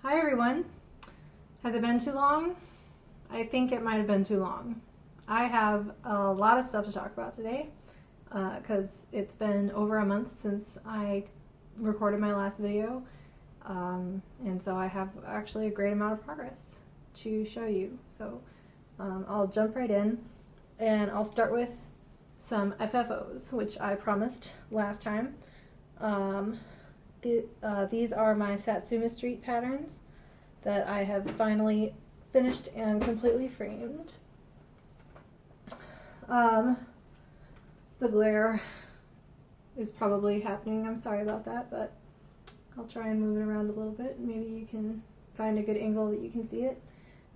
Hi everyone. Has it been too long? I think it might have been too long. I have a lot of stuff to talk about today because it's been over a month since I recorded my last video, and so I have actually a great amount of progress to show you. So I'll jump right in, and I'll start with some FFOs, which I promised last time. These are my Satsuma Street patterns that I have finally finished and completely framed. The glare is probably happening. I'm sorry about that, but I'll try and move it around a little bit. Maybe you can find a good angle that you can see it.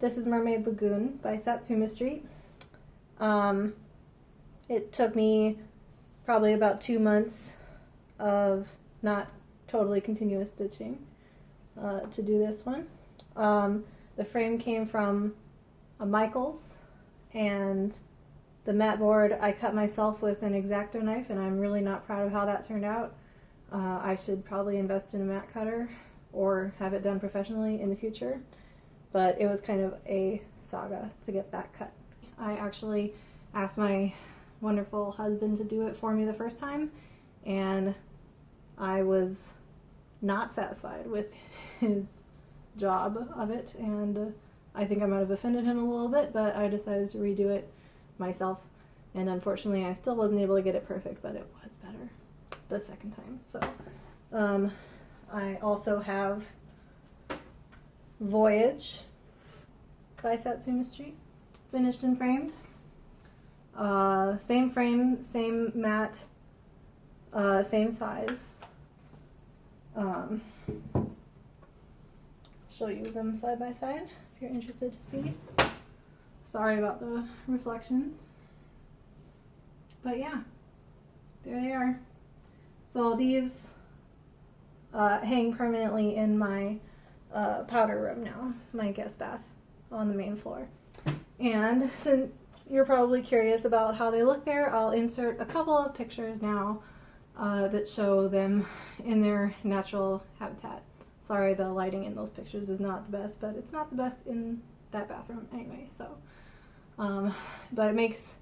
This is Mermaid Lagoon by Satsuma Street. It took me probably about 2 months of not totally continuous stitching to do this one. The frame came from a Michaels, and the mat board I cut myself with an X-Acto knife, and I'm really not proud of how that turned out. I should probably invest in a mat cutter or have it done professionally in the future, but it was kind of a saga to get that cut. I actually asked my wonderful husband to do it for me the first time, and I was not satisfied with his job of it, and I think I might have offended him a little bit, but I decided to redo it myself, and unfortunately I still wasn't able to get it perfect, but it was better the second time. So I also have Voyage by Satsuma Street, finished and framed. Same frame, same mat, same size. Show you them side by side if you're interested to see. Sorry about the reflections, but yeah, there they are. So these hang permanently in my powder room now, my guest bath on the main floor. And since you're probably curious about how they look there, I'll insert a couple of pictures now that show them in their natural habitat. Sorry, the lighting in those pictures is not the best, but it's not the best in that bathroom anyway, so. But it makes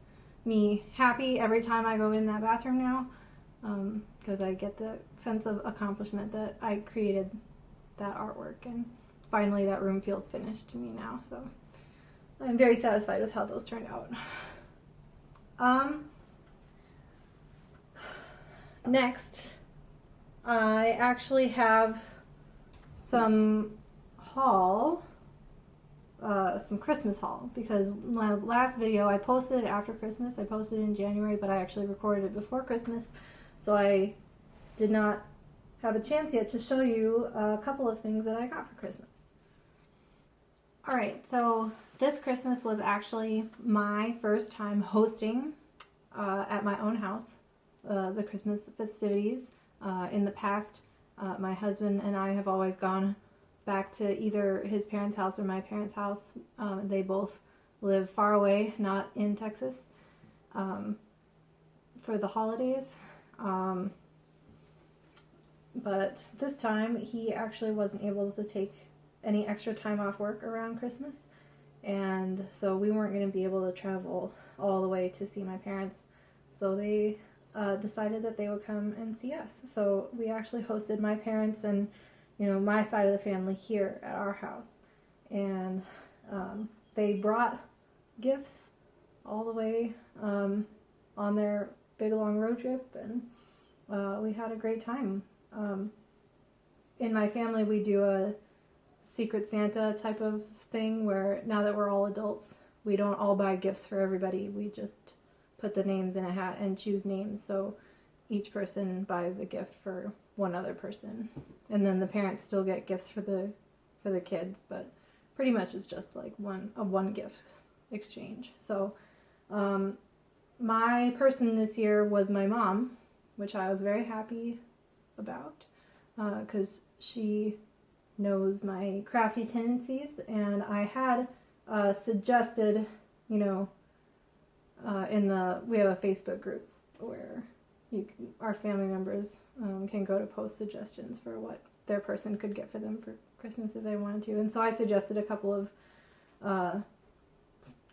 me happy every time I go in that bathroom now, because I get the sense of accomplishment that I created that artwork, and finally that room feels finished to me now, so I'm very satisfied with how those turned out. Next, I actually have some haul, some Christmas haul, because my last video I posted it after Christmas. I posted it in January, but I actually recorded it before Christmas, so I did not have a chance yet to show you a couple of things that I got for Christmas. Alright, so this Christmas was actually my first time hosting at my own house the Christmas festivities. In the past, my husband and I have always gone back to either his parents' house or my parents' house. They both live far away, not in Texas, for the holidays. But this time he actually wasn't able to take any extra time off work around Christmas, and so we weren't going to be able to travel all the way to see my parents, so they decided that they would come and see us. So we actually hosted my parents and, you know, my side of the family here at our house, and they brought gifts all the way on their big long road trip, and we had a great time. In my family we do a Secret Santa type of thing where now that we're all adults, we don't all buy gifts for everybody. We just put the names in a hat and choose names, so each person buys a gift for one other person, and then the parents still get gifts for the kids, but pretty much it's just like one gift exchange. So my person this year was my mom, which I was very happy about because she knows my crafty tendencies, and I had suggested, you know, we have a Facebook group where our family members can go to post suggestions for what their person could get for them for Christmas if they wanted to. And so I suggested a couple of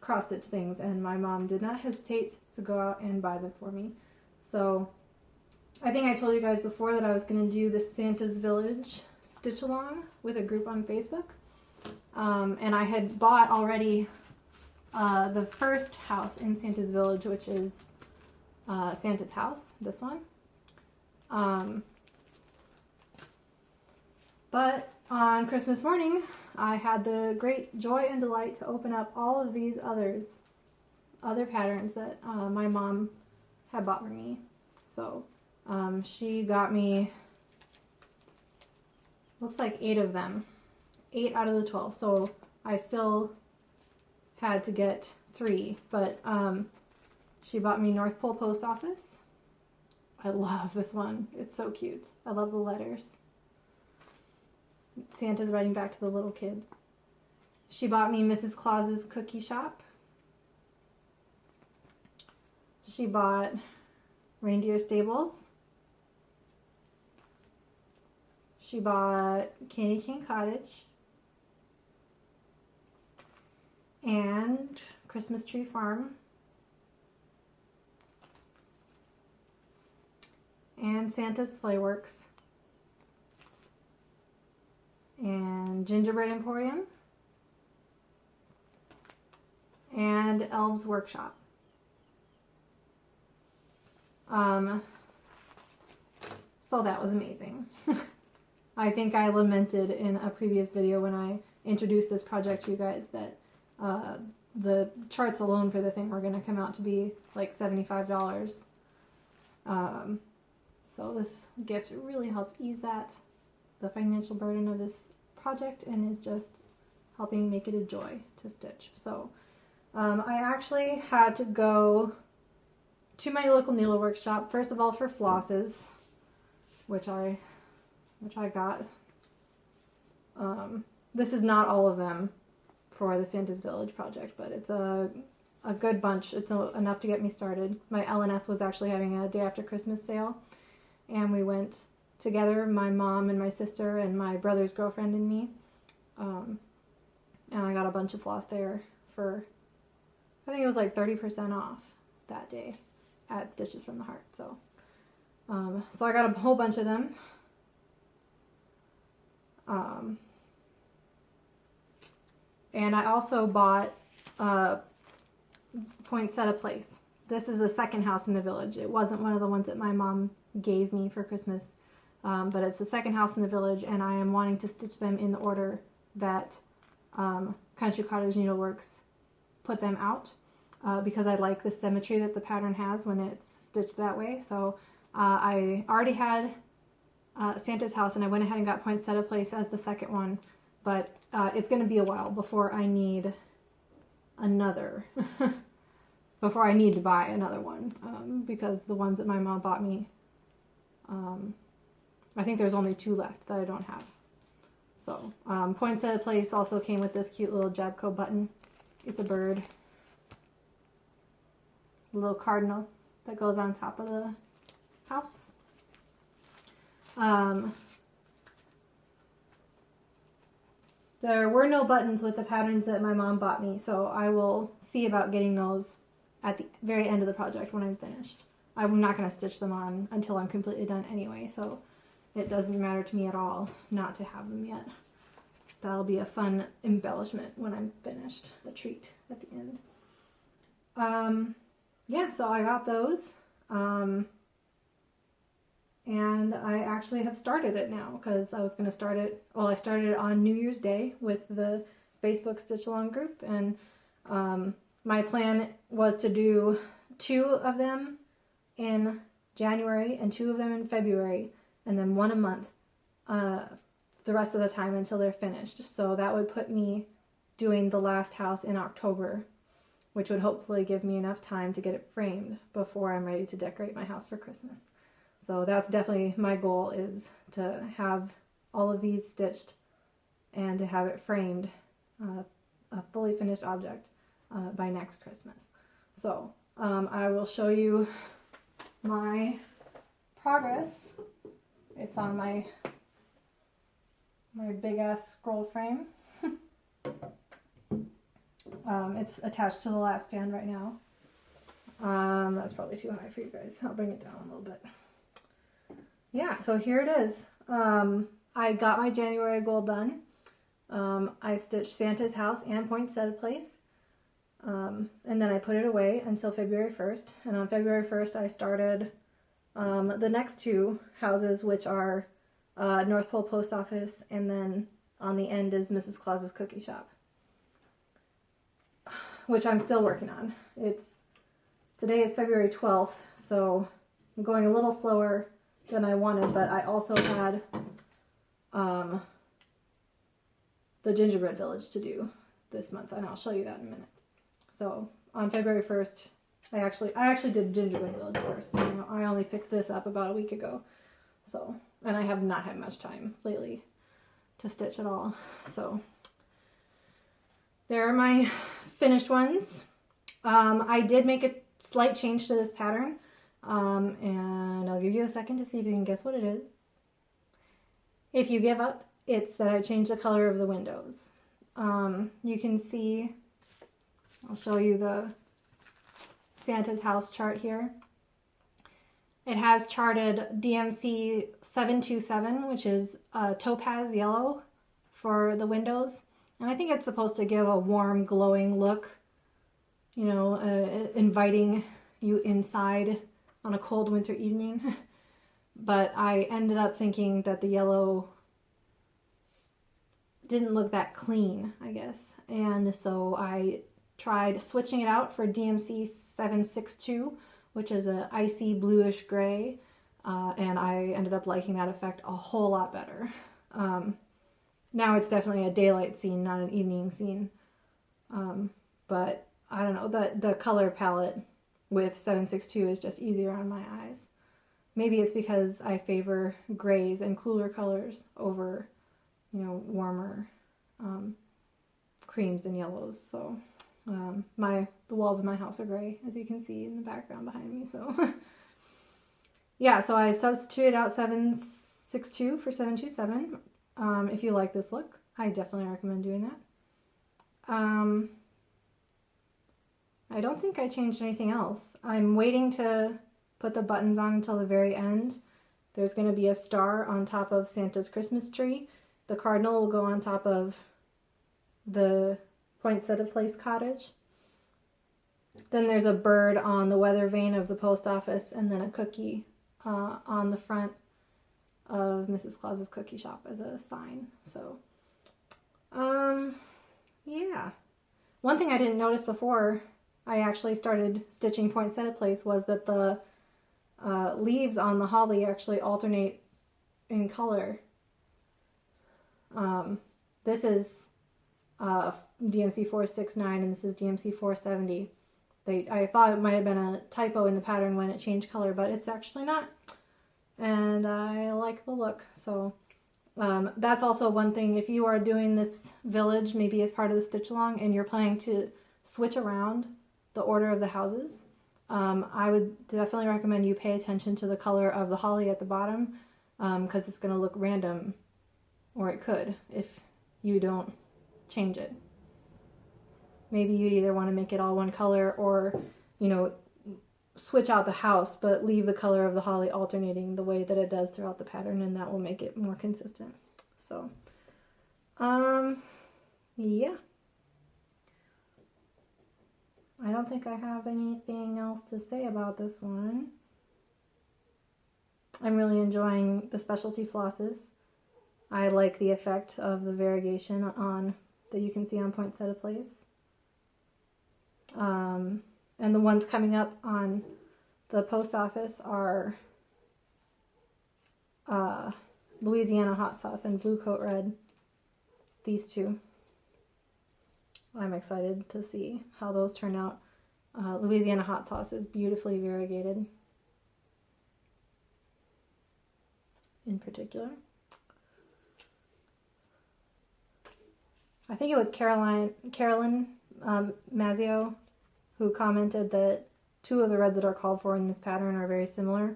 cross-stitch things, and my mom did not hesitate to go out and buy them for me. So I think I told you guys before that I was going to do the Santa's Village stitch along with a group on Facebook. And I had bought already the first house in Santa's Village, which is Santa's house, this one. But on Christmas morning, I had the great joy and delight to open up all of these other patterns that my mom had bought for me. So she got me, looks like 8 of them, 8 out of the 12. So I still had to get 3, but she bought me North Pole Post Office. I love this one. It's so cute. I love the letters. Santa's writing back to the little kids. She bought me Mrs. Claus's Cookie Shop. She bought Reindeer Stables. She bought Candy Cane Cottage. And Christmas Tree Farm. And Santa's Sleigh Works. And Gingerbread Emporium, and Elves Workshop. So that was amazing. I think I lamented in a previous video when I introduced this project to you guys that the charts alone for the thing were going to come out to be like $75. So this gift really helped ease the financial burden of this project, and is just helping make it a joy to stitch. So I actually had to go to my local needle workshop, first of all for flosses, which I got. This is not all of them for the Santa's Village project, but it's a good bunch. It's enough to get me started. My LNS was actually having a day after Christmas sale, and we went together, my mom and my sister and my brother's girlfriend and me, and I got a bunch of floss there for, I think it was like 30% off that day at Stitches from the Heart. So so I got a whole bunch of them. And I also bought Poinsettia Place. This is the second house in the village. It wasn't one of the ones that my mom gave me for Christmas. But it's the second house in the village, and I am wanting to stitch them in the order that Country Cottage Needleworks put them out, because I like the symmetry that the pattern has when it's stitched that way. So I already had Santa's house, and I went ahead and got Poinsettia Place as the second one, but it's going to be a while before I need another, before I need to buy another one, because the ones that my mom bought me, I think there's only 2 left that I don't have. So, Poinsettia Place also came with this cute little Jabco button. It's a bird. A little cardinal that goes on top of the house. There were no buttons with the patterns that my mom bought me, so I will see about getting those at the very end of the project when I'm finished. I'm not going to stitch them on until I'm completely done anyway, so it doesn't matter to me at all not to have them yet. That'll be a fun embellishment when I'm finished, a treat at the end. Yeah, so I got those, and I actually have started it now, because I was going to start it, well, I started it on New Year's Day with the Facebook Stitch Along group, and my plan was to do 2 of them in January and 2 of them in February, and then 1 a month the rest of the time until they're finished. So that would put me doing the last house in October, which would hopefully give me enough time to get it framed before I'm ready to decorate my house for Christmas. So that's definitely my goal, is to have all of these stitched and to have it framed, a fully finished object, by next Christmas. So I will show you my progress. It's on my my big ass scroll frame. It's attached to the lap stand right now. That's probably too high for you guys. I'll bring it down a little bit. Yeah, so here it is. I got my January goal done. I stitched Santa's house and poinsettia place. And then I put it away until February 1st. And on February 1st, I started the next two houses, which are North Pole Post Office, and then on the end is Mrs. Claus's Cookie Shop, which I'm still working on. Today is February 12th, so I'm going a little slower than I wanted, but I also had the Gingerbread Village to do this month, and I'll show you that in a minute. So on February 1st, I actually did Gingerbread Village first. I only picked this up about a week ago, so, and I have not had much time lately to stitch at all. So there are my finished ones. I did make a slight change to this pattern, and I'll give you a second to see if you can guess what it is. If you give up, it's that I changed the color of the windows. You can see, I'll show you the Santa's house chart here. It has charted DMC 727, which is topaz yellow for the windows. And I think it's supposed to give a warm, glowing look, you know, inviting you inside on a cold winter evening. But I ended up thinking that the yellow didn't look that clean, I guess. And so I tried switching it out for DMC 762, which is an icy bluish gray, and I ended up liking that effect a whole lot better. Now it's definitely a daylight scene, not an evening scene, but I don't know, the color palette with 762 is just easier on my eyes. Maybe it's because I favor grays and cooler colors over, you know, warmer creams and yellows. So the walls of my house are gray, as you can see in the background behind me. So yeah, so I substituted out 762 for 727. If you like this look, I definitely recommend doing that. I don't think I changed anything else. I'm waiting to put the buttons on until the very end. There's going to be a star on top of Santa's Christmas tree. The cardinal will go on top of the poinsettia place cottage. Then there's a bird on the weather vane of the post office, and then a cookie on the front of Mrs. Claus's Cookie Shop as a sign. So, yeah. One thing I didn't notice before I actually started stitching poinsettia place was that the leaves on the holly actually alternate in color. This is DMC 469 and this is DMC 470. I thought it might have been a typo in the pattern when it changed color, but it's actually not. And I like the look. So that's also one thing. If you are doing this village, maybe as part of the stitch along, and you're planning to switch around the order of the houses, I would definitely recommend you pay attention to the color of the holly at the bottom, because it's going to look random, or it could if you don't change it. Maybe you'd either want to make it all one color, or, you know, switch out the house but leave the color of the holly alternating the way that it does throughout the pattern, and that will make it more consistent. So yeah, I don't think I have anything else to say about this one. I'm really enjoying the specialty flosses. I like the effect of the variegation on that you can see on poinsettia place. And the ones coming up on the post office are Louisiana hot sauce and blue coat red. These two. I'm excited to see how those turn out. Louisiana hot sauce is beautifully variegated in particular. I think it was Carolyn Mazio who commented that two of the reds that are called for in this pattern are very similar.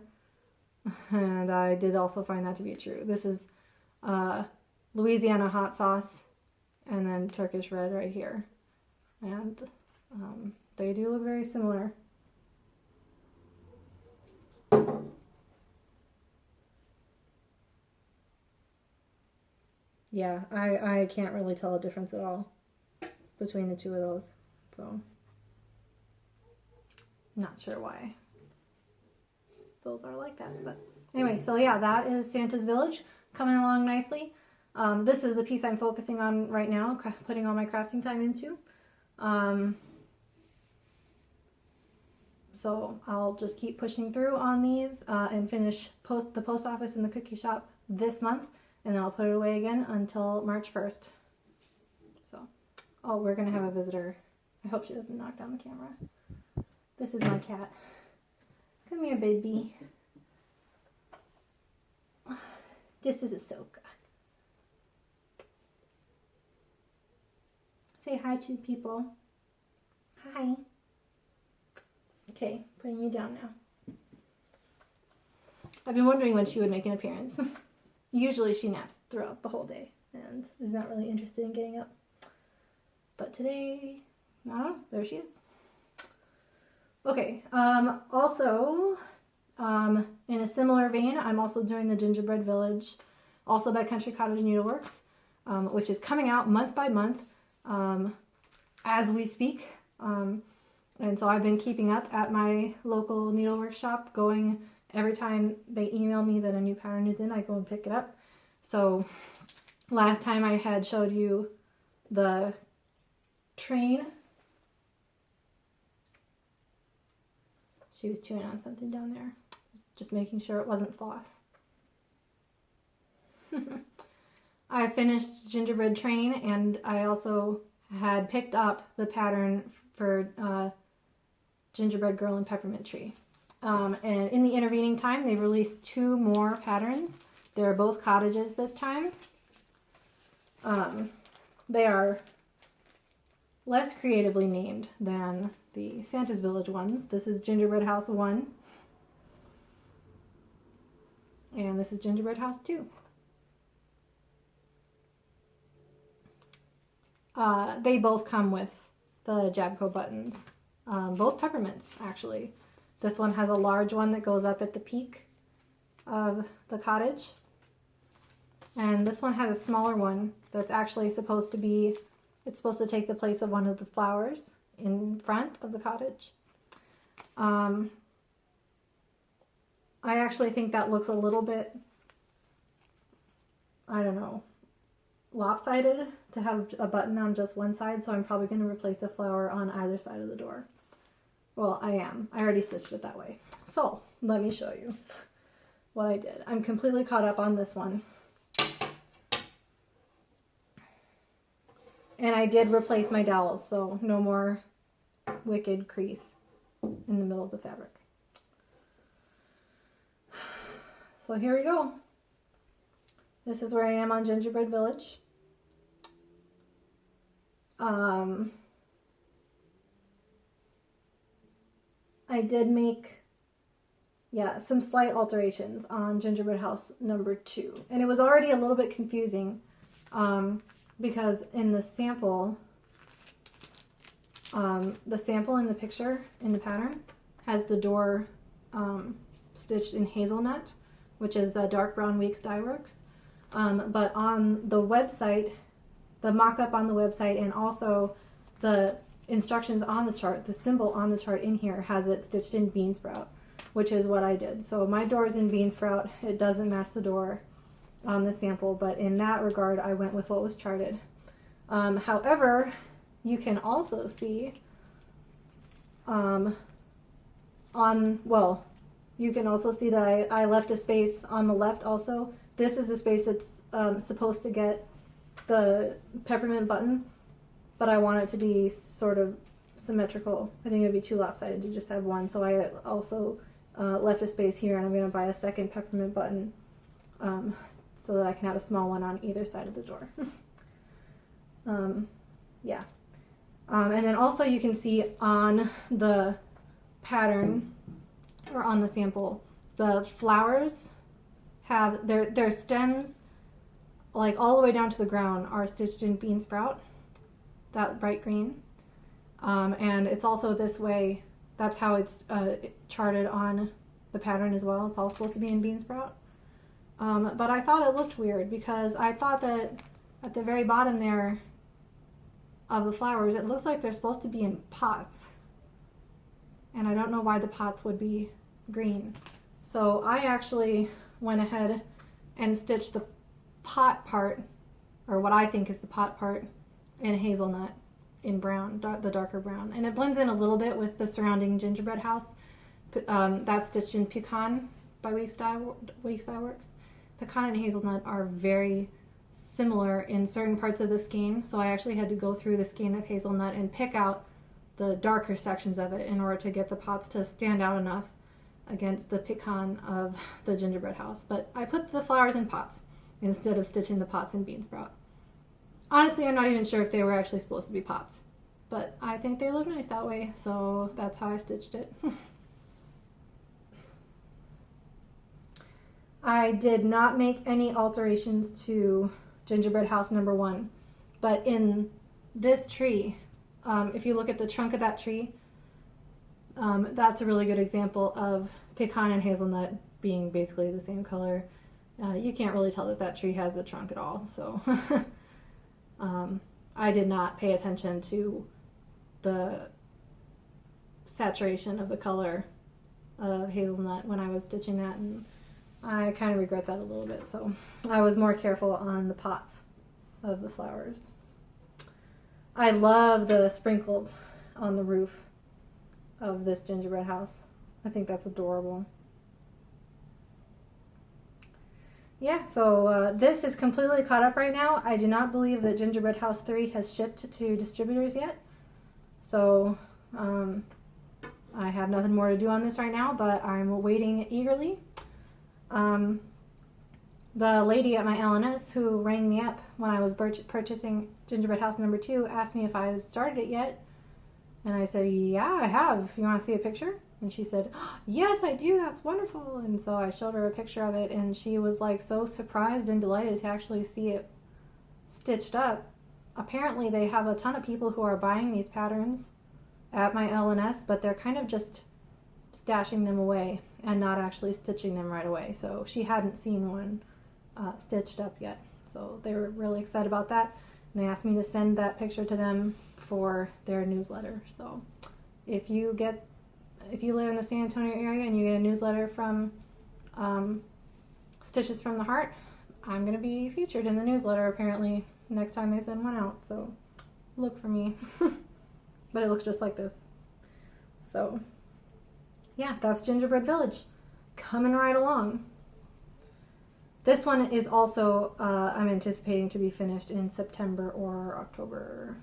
And I did also find that to be true. This is Louisiana hot sauce, and then Turkish red right here. And they do look very similar. Yeah, I can't really tell a difference at all between the two of those. So, not sure why those are like that. But anyway, so yeah, that is Santa's Village coming along nicely. This is the piece I'm focusing on right now, putting all my crafting time into. So I'll just keep pushing through on these and finish the post office and the cookie shop this month, and then I'll put it away again until March 1st. So, oh, we're going to have a visitor. I hope she doesn't knock down the camera. This is my cat. Come here, baby. This is Ahsoka. Say hi to people. Hi. Okay, putting you down now. I've been wondering when she would make an appearance. Usually she naps throughout the whole day and is not really interested in getting up. But today, I don't know, there she is. Okay, also, in a similar vein, I'm also doing the Gingerbread Village, also by Country Cottage Needleworks, which is coming out month by month as we speak. And so I've been keeping up at my local needlework shop, going every time they email me that a new pattern is in, I go and pick it up. So last time I had showed you the train. She was chewing on something down there. Just making sure it wasn't floss. I finished Gingerbread Train, and I also had picked up the pattern for Gingerbread Girl and Peppermint Tree. And in the intervening time, they released 2 more patterns. They're both cottages this time. They are less creatively named than the Santa's Village ones. This is Gingerbread House 1. And this is Gingerbread House 2. They both come with the Jabco buttons. Both peppermints, actually. This one has a large one that goes up at the peak of the cottage. And this one has a smaller one that's actually supposed to be, it's supposed to take the place of one of the flowers in front of the cottage. I actually think that looks a little bit, I don't know, lopsided to have a button on just one side, so I'm probably going to replace the flower on either side of the door. Well, I am. I already stitched it that way. So, let me show you what I did. I'm completely caught up on this one. And I did replace my dowels, so no more wicked crease in the middle of the fabric. So here we go. This is where I am on Gingerbread Village. I did make, some slight alterations on Gingerbread House number 2. And it was already a little bit confusing because in the sample in the picture, in the pattern, has the door stitched in hazelnut, which is the Dark Brown Weeks Dye Works. But on the website, the mock-up on the website, and also the instructions on the chart, the symbol on the chart in here has it stitched in bean sprout, which is what I did. So my door is in bean sprout. It doesn't match the door on the sample, but in that regard, I went with what was charted. However, you can also see you can also see that I left a space on the left also. This is the space that's supposed to get the peppermint button, but I want it to be sort of symmetrical. I think it would be too lopsided to just have one, so I also left a space here, and I'm going to buy a second peppermint button so that I can have a small one on either side of the door. And then also you can see on the pattern, or on the sample, the flowers have their stems like all the way down to the ground, are stitched in bean sprout, that bright green. And it's also this way, that's how it's charted on the pattern as well. It's all supposed to be in bean sprout. But I thought it looked weird because I thought that at the very bottom there of the flowers, it looks like they're supposed to be in pots. And I don't know why the pots would be green. So I actually went ahead and stitched the pot part, or what I think is the pot part, in hazelnut in brown, the darker brown. And it blends in a little bit with the surrounding gingerbread house. That's stitched in pecan by Weeks Dye Works. Pecan and hazelnut are very similar in certain parts of the skein, so I actually had to go through the skein of hazelnut and pick out the darker sections of it in order to get the pots to stand out enough against the pecan of the gingerbread house. But I put the flowers in pots instead of stitching the pots in bean sprout. Honestly, I'm not even sure if they were actually supposed to be pots, but I think they look nice that way, so that's how I stitched it. I did not make any alterations to gingerbread house number 1, but in this tree, if you look at the trunk of that tree, that's a really good example of pecan and hazelnut being basically the same color. You can't really tell that that tree has a trunk at all, so I did not pay attention to the saturation of the color of hazelnut when I was stitching that, and I kind of regret that a little bit, so I was more careful on the pots of the flowers. I love the sprinkles on the roof of this gingerbread house. I think that's adorable. Yeah, so this is completely caught up right now. I do not believe that Gingerbread House 3 has shipped to distributors yet. So I have nothing more to do on this right now, but I'm waiting eagerly. The lady at my LNS who rang me up when I was purchasing Gingerbread House number 2 asked me if I had started it yet. And I said, yeah, I have. You want to see a picture? And she said, yes, I do. That's wonderful. And so I showed her a picture of it, and she was like so surprised and delighted to actually see it stitched up. Apparently they have a ton of people who are buying these patterns at my LNS, but they're kind of just stashing them away and not actually stitching them right away. So she hadn't seen one stitched up yet. So they were really excited about that. And they asked me to send that picture to them for their newsletter. So if you live in the San Antonio area and you get a newsletter from Stitches from the Heart, I'm going to be featured in the newsletter apparently next time they send one out. So look for me. But it looks just like this. So yeah, that's Gingerbread Village coming right along. This one is also, I'm anticipating to be finished in September or October.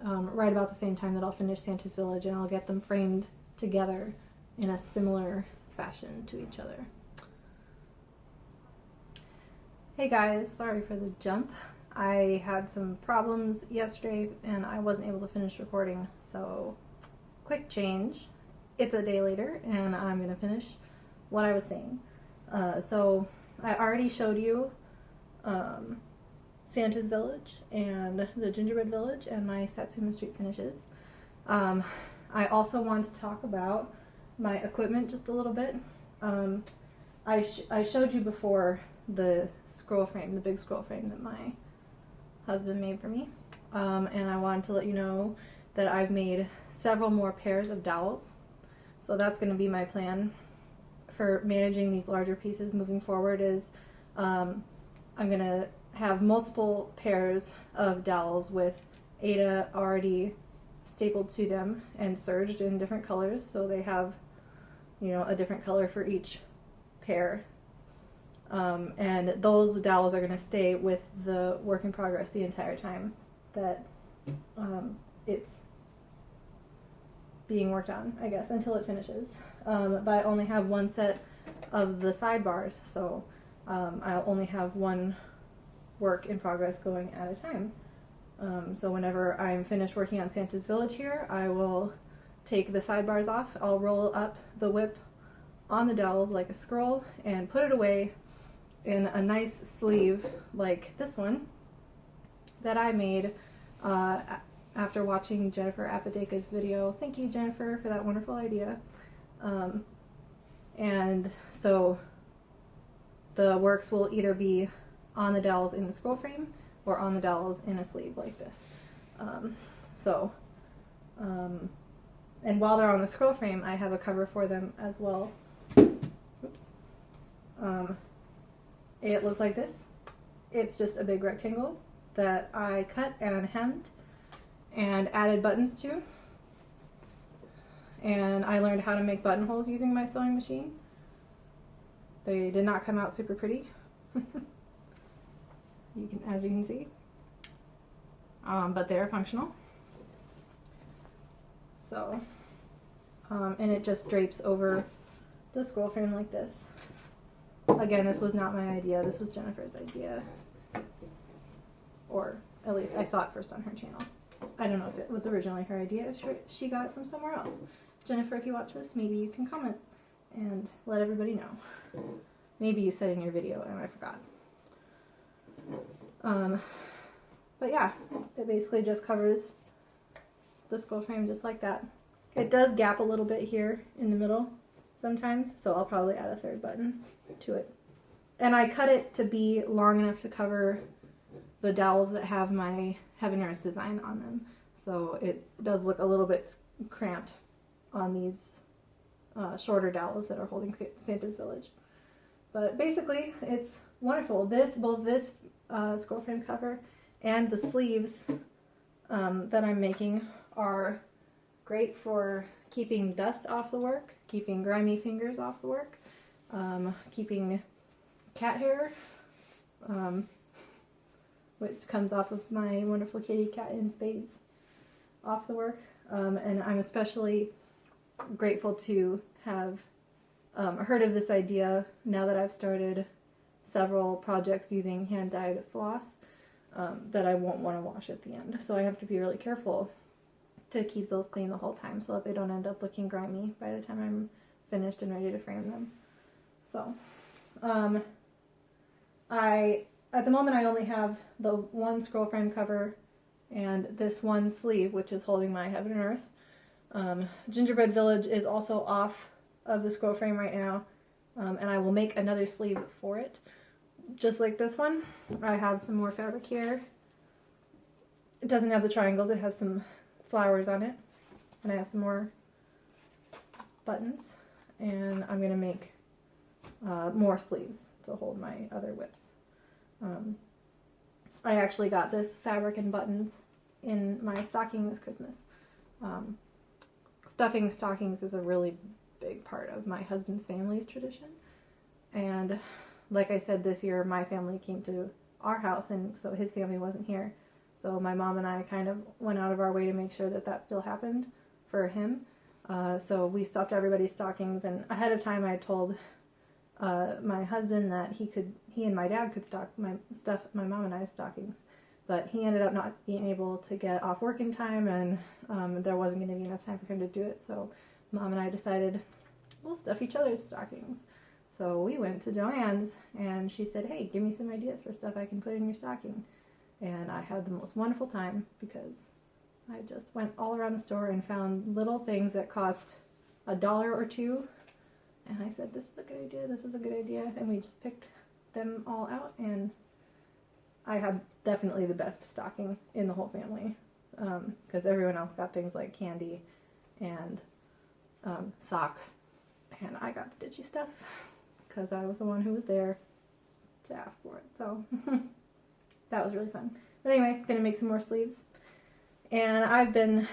Right about the same time that I'll finish Santa's Village, and I'll get them framed together in a similar fashion to each other. Hey guys, sorry for the jump. I had some problems yesterday and I wasn't able to finish recording, so quick change. It's a day later and I'm going to finish what I was saying. So I already showed you Santa's Village and the Gingerbread Village and my Satsuma Street finishes. I also want to talk about my equipment just a little bit. I showed you before the scroll frame, the big scroll frame that my husband made for me. And I wanted to let you know that I've made several more pairs of dowels. So that's going to be my plan for managing these larger pieces moving forward is I'm going to have multiple pairs of dowels with Ada already stapled to them and serged in different colors, so they have, you know, a different color for each pair. And those dowels are going to stay with the work in progress the entire time that it's being worked on, I guess, until it finishes. But I only have one set of the sidebars, so I'll only have one work in progress going at a time. So whenever I'm finished working on Santa's Village here, I will take the sidebars off. I'll roll up the WIP on the dowels like a scroll and put it away in a nice sleeve like this one that I made after watching Jennifer Apodaca's video. Thank you, Jennifer, for that wonderful idea. And so the works will either be on the dowels in the scroll frame or on the dowels in a sleeve like this. And while they're on the scroll frame, I have a cover for them as well. Oops. It looks like this. It's just a big rectangle that I cut and hemmed and added buttons to. And I learned how to make buttonholes using my sewing machine. They did not come out super pretty, as you can see, but they're functional. So, and it just drapes over the scroll frame like this. Again, this was not my idea. This was Jennifer's idea, or at least I saw it first on her channel. I don't know if it was originally her idea, if she got it from somewhere else. Jennifer, if you watch this, maybe you can comment and let everybody know. Maybe you said in your video and I forgot. But yeah, it basically just covers the scroll frame just like that. It does gap a little bit here in the middle sometimes, so I'll probably add a third button to it. And I cut it to be long enough to cover the dowels that have my Heaven Earth design on them. So it does look a little bit cramped on these shorter dowels that are holding Santa's Village. But basically, it's wonderful. Both this scroll frame cover and the sleeves that I'm making are great for keeping dust off the work, keeping grimy fingers off the work, keeping cat hair, which comes off of my wonderful kitty cat in spades, off the work. And I'm especially grateful to have heard of this idea now that I've started several projects using hand-dyed floss that I won't want to wash at the end. So I have to be really careful to keep those clean the whole time so that they don't end up looking grimy by the time I'm finished and ready to frame them. So, at the moment I only have the one scroll frame cover and this one sleeve, which is holding my Heaven and Earth. Gingerbread Village is also off of the scroll frame right now, and I will make another sleeve for it, just like this one. I have some more fabric here. It doesn't have the triangles, it has some flowers on it, and I have some more buttons, and I'm going to make more sleeves to hold my other WIPs. I actually got this fabric and buttons in my stocking this Christmas. Stuffing stockings is a really big part of my husband's family's tradition, and like I said, this year my family came to our house, and so his family wasn't here. So my mom and I kind of went out of our way to make sure that that still happened for him. So we stuffed everybody's stockings, and ahead of time I told my husband that he and my dad could stuff my mom and I's stockings. But he ended up not being able to get off work in time, and there wasn't going to be enough time for him to do it. So Mom and I decided we'll stuff each other's stockings. So we went to Joann's, and she said, "Hey, give me some ideas for stuff I can put in your stocking." And I had the most wonderful time because I just went all around the store and found little things that cost $1 or $2. And I said, "This is a good idea, this is a good idea." And we just picked them all out, and I had definitely the best stocking in the whole family, because everyone else got things like candy and socks, and I got stitchy stuff because I was the one who was there to ask for it. So that was really fun. But anyway, I'm gonna make some more sleeves, and I've been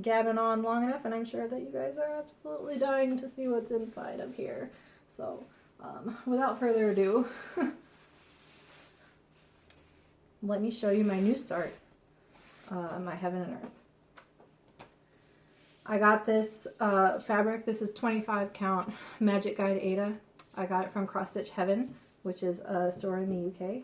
gabbing on long enough, and I'm sure that you guys are absolutely dying to see what's inside of here. So without further ado, let me show you my new start, my Heaven and Earth. I got this fabric. This is 25 count Magic Guide Ada. I got it from Cross Stitch Heaven, which is a store in the UK.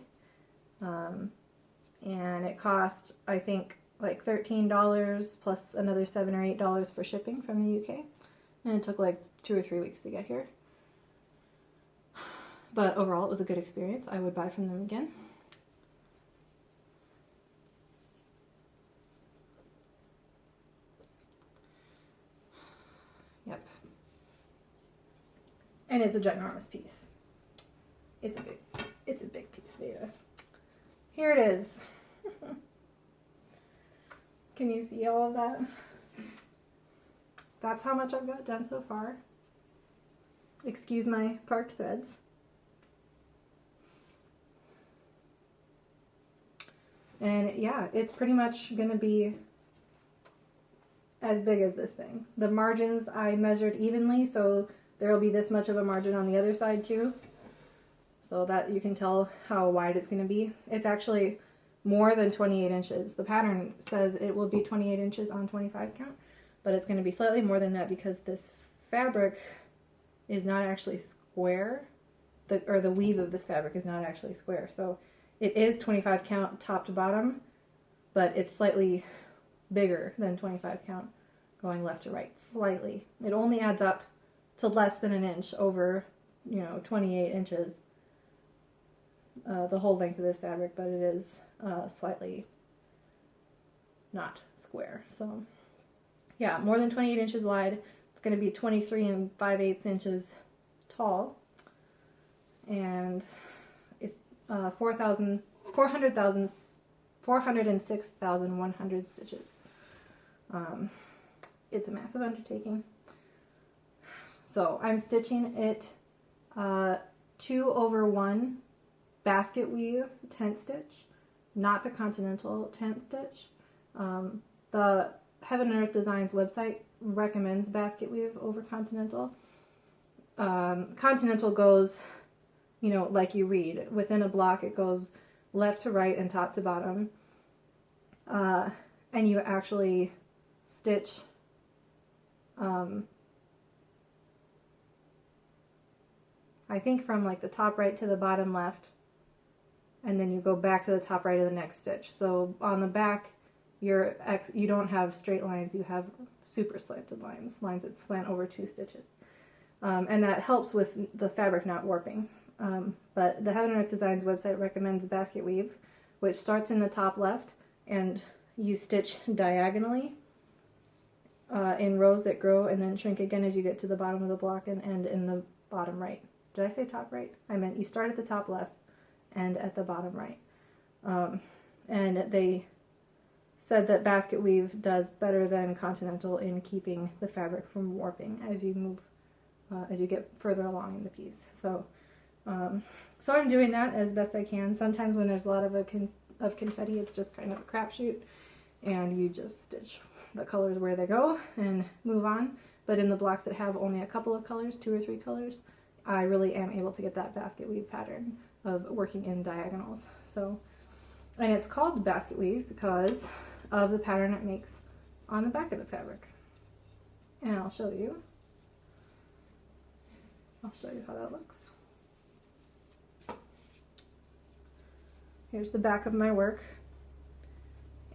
And it cost, I think, like $13 plus another $7 or $8 for shipping from the UK. And it took like 2 or 3 weeks to get here. But overall, it was a good experience. I would buy from them again. Yep. And it's a ginormous piece. It's a big piece, baby. Here it is. Can you see all of that? That's how much I've got done so far. Excuse my parked threads. And yeah, it's pretty much gonna be as big as this thing. The margins I measured evenly, so there will be this much of a margin on the other side too. So that you can tell how wide it's gonna be. It's actually more than 28 inches. The pattern says it will be 28 inches on 25 count, but it's gonna be slightly more than that because this fabric is not actually square. The weave of this fabric is not actually square. So it is 25 count top to bottom, but it's slightly bigger than 25 count going left to right, slightly. It only adds up to less than an inch over, 28 inches, the whole length of this fabric, but it is slightly not square. So yeah, more than 28 inches wide. It's going to be 23 5/8 inches tall, and it's 406,100 stitches. It's a massive undertaking. So I'm stitching it 2/1 basket weave tent stitch, not the continental tent stitch. The Heaven and Earth Designs website recommends basket weave over continental. Continental goes, like you read, within a block it goes left to right and top to bottom. And you actually stitch I think from like the top right to the bottom left, and then you go back to the top right of the next stitch. So on the back, you don't have straight lines, you have super slanted lines that slant over 2 stitches. And that helps with the fabric not warping. But the Heaven and Earth Designs website recommends basket weave, which starts in the top left, and you stitch diagonally in rows that grow and then shrink again as you get to the bottom of the block and end in the bottom right. Did I say top right? I meant you start at the top left and at the bottom right. And they said that basket weave does better than continental in keeping the fabric from warping as you move, as you get further along in the piece. So I'm doing that as best I can. Sometimes when there's a lot of confetti, it's just kind of a crapshoot, and you just stitch the colors where they go and move on. But in the blocks that have only a couple of colors, 2 or 3 colors, I really am able to get that basket weave pattern of working in diagonals. So, and it's called basket weave because of the pattern it makes on the back of the fabric. And I'll show you how that looks. Here's the back of my work.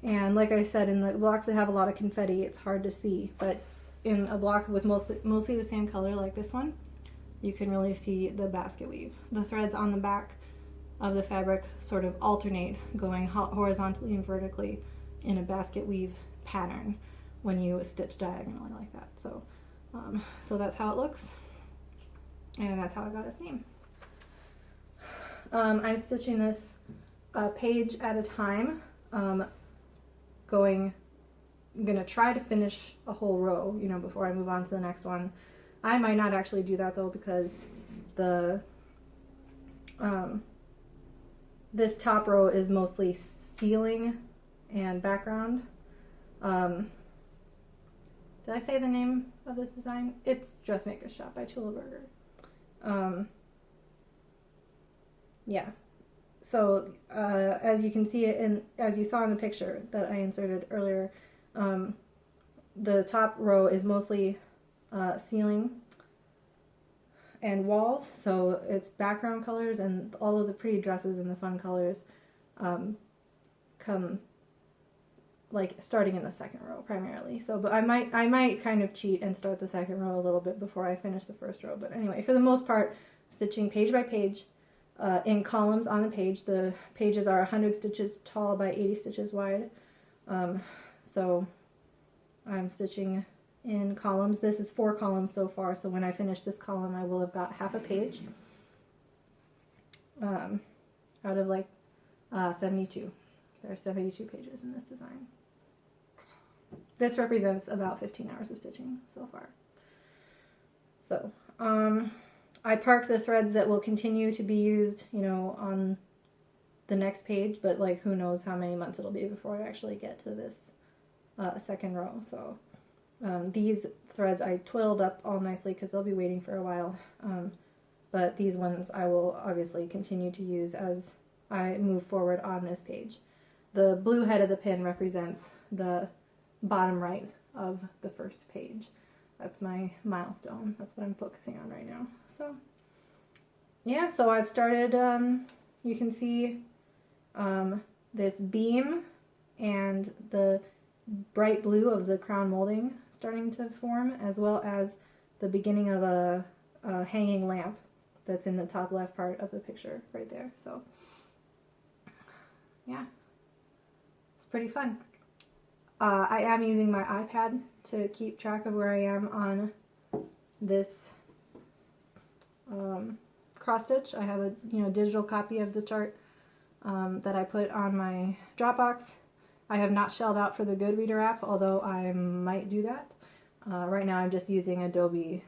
And like I said, in the blocks that have a lot of confetti, it's hard to see. But in a block with mostly the same color like this one, you can really see the basket weave. The threads on the back of the fabric sort of alternate, going horizontally and vertically in a basket weave pattern when you stitch diagonally like that. So, so that's how it looks, and that's how I got its name. I'm stitching this a page at a time. I'm gonna try to finish a whole row, before I move on to the next one. I might not actually do that though, because the this top row is mostly ceiling and background. Did I say the name of this design? It's Dressmaker's Shop by Tulaberger. Yeah. So as you can see it, and as you saw in the picture that I inserted earlier, the top row is mostly ceiling and walls, so it's background colors, and all of the pretty dresses and the fun colors come like starting in the second row primarily. So, but I might kind of cheat and start the second row a little bit before I finish the first row. But anyway, for the most part, stitching page by page in columns on the page. The pages are 100 stitches tall by 80 stitches wide. So I'm stitching in columns. This is 4 columns so far, so when I finish this column I will have got half a page out of like 72. There are 72 pages in this design. This represents about 15 hours of stitching so far. So I parked the threads that will continue to be used, you know, on the next page, but like who knows how many months it'll be before I actually get to this second row. So these threads I twiddled up all nicely because they'll be waiting for a while, but these ones I will obviously continue to use as I move forward on this page. The blue head of the pin represents the bottom right of the first page. That's my milestone. That's what I'm focusing on right now. So yeah, so I've started, you can see this beam and the bright blue of the crown molding starting to form, as well as the beginning of a hanging lamp that's in the top left part of the picture right there. So yeah, it's pretty fun. I am using my iPad to keep track of where I am on this cross stitch. I have a digital copy of the chart that I put on my Dropbox. I have not shelled out for the Goodreader app, although I might do that. Right now I'm just using Adobe's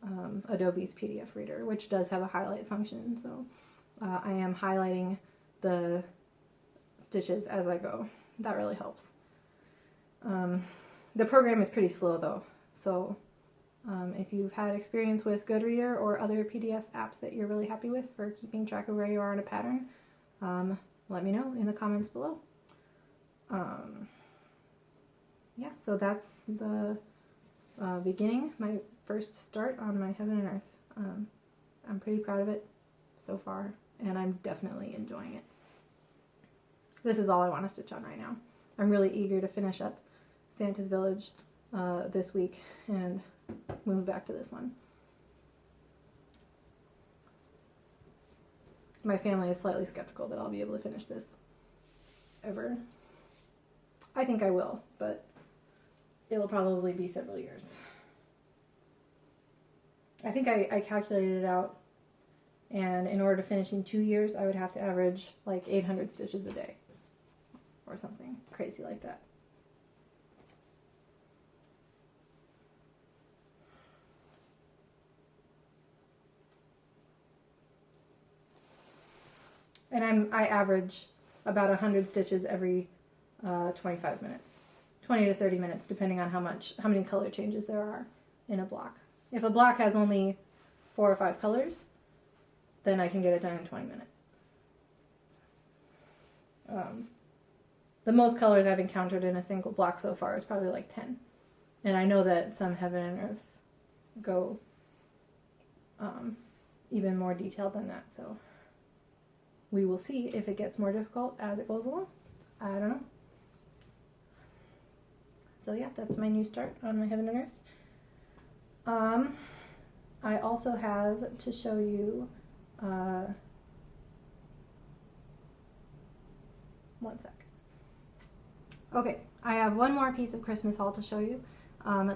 PDF reader, which does have a highlight function, so I am highlighting the stitches as I go. That really helps. The program is pretty slow though, so if you've had experience with Goodreader or other PDF apps that you're really happy with for keeping track of where you are in a pattern, let me know in the comments below. Yeah, so that's the beginning, my first start on my Heaven and Earth. I'm pretty proud of it so far, and I'm definitely enjoying it. This is all I want to stitch on right now. I'm really eager to finish up Santa's Village this week and move back to this one. My family is slightly skeptical that I'll be able to finish this ever. I think I will, but it'll probably be several years. I think I calculated it out, and in order to finish in 2 years, I would have to average like 800 stitches a day or something crazy like that. And I average about 100 stitches every 25 minutes, 20 to 30 minutes, depending on how many color changes there are in a block. If a block has only 4 or 5 colors, then I can get it done in 20 minutes. The most colors I've encountered in a single block so far is probably like 10. And I know that some Heaven and Earth go even more detailed than that, so we will see if it gets more difficult as it goes along. I don't know. So yeah, that's my new start on my Heaven and Earth. I also have to show you, one sec. Okay, I have one more piece of Christmas haul to show you.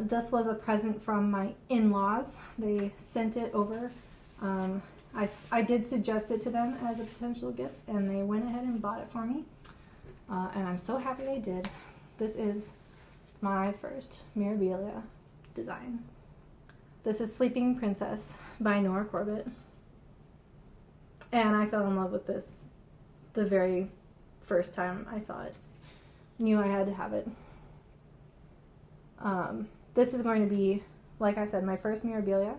This was a present from my in-laws. They sent it over. I did suggest it to them as a potential gift, and they went ahead and bought it for me. And I'm so happy they did. This is my first Mirabilia design. This is Sleeping Princess by Nora Corbett. And I fell in love with this the very first time I saw it. Knew I had to have it. This is going to be, like I said, my first Mirabilia.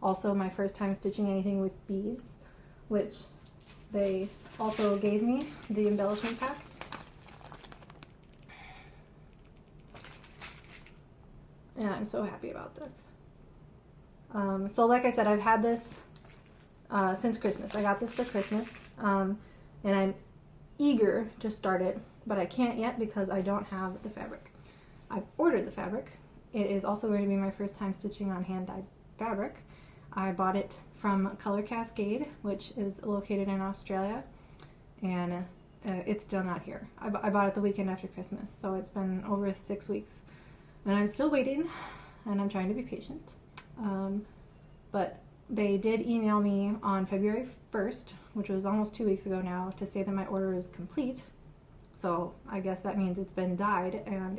Also my first time stitching anything with beads, which they also gave me the embellishment pack. And I'm so happy about this. So like I said, I've had this since Christmas. I got this for Christmas, and I'm eager to start it, but I can't yet because I don't have the fabric. I've ordered the fabric. It is also going to be my first time stitching on hand-dyed fabric. I bought it from Color Cascade, which is located in Australia, and it's still not here. I bought it the weekend after Christmas, so it's been over 6 weeks, and I'm still waiting, and I'm trying to be patient. But they did email me on February 1st, which was almost 2 weeks ago now, to say that my order is complete. So I guess that means it's been dyed and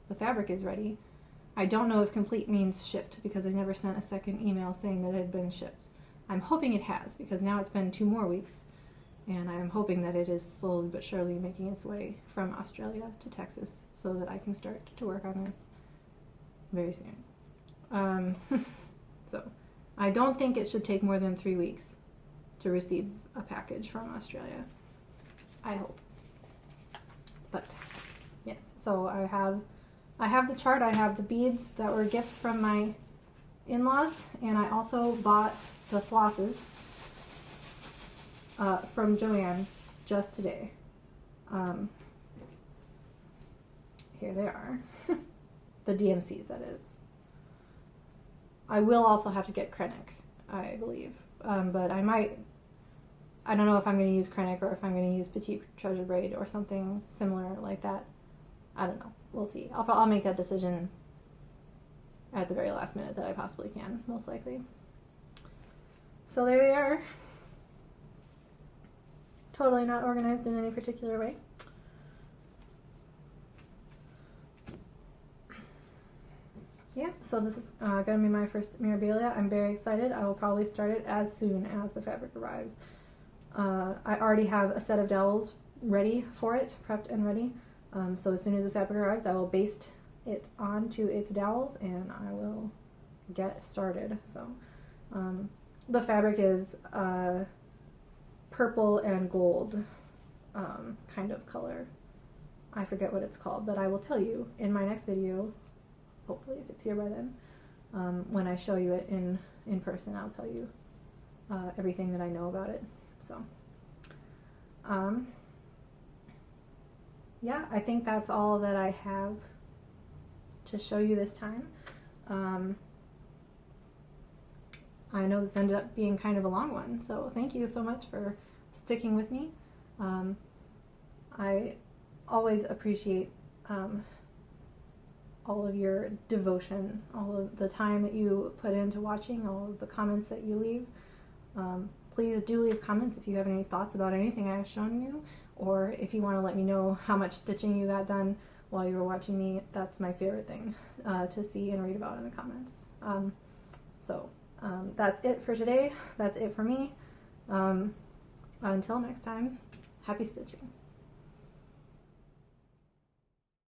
the fabric is ready. I don't know if complete means shipped, because I never sent a second email saying that it had been shipped. I'm hoping it has, because now it's been 2 more weeks, and I'm hoping that it is slowly but surely making its way from Australia to Texas so that I can start to work on this very soon. So I don't think it should take more than 3 weeks to receive a package from Australia. I hope. But yes, so I have the chart, I have the beads that were gifts from my in-laws, and I also bought the flosses from Joanne just today. Here they are. The DMCs, that is. I will also have to get Krennic, I believe. But I don't know if I'm going to use Krennic or if I'm going to use Petite Treasure Braid or something similar like that. I don't know. We'll see. I'll make that decision at the very last minute that I possibly can, most likely. So there they are. Totally not organized in any particular way. Yeah, so this is going to be my first Mirabilia. I'm very excited. I will probably start it as soon as the fabric arrives. I already have a set of dowels ready for it, prepped and ready. So as soon as the fabric arrives, I will baste it onto its dowels and I will get started. So the fabric is purple and gold kind of color. I forget what it's called, but I will tell you in my next video, hopefully if it's here by then. When I show you it in person, I'll tell you everything that I know about it. So yeah, I think that's all that I have to show you this time. I know this ended up being kind of a long one, so thank you so much for sticking with me. I always appreciate all of your devotion, all of the time that you put into watching, all of the comments that you leave. Please do leave comments if you have any thoughts about anything I've shown you, or if you want to let me know how much stitching you got done while you were watching me. That's my favorite thing to see and read about in the comments. That's it for today. That's it for me. Until next time, happy stitching.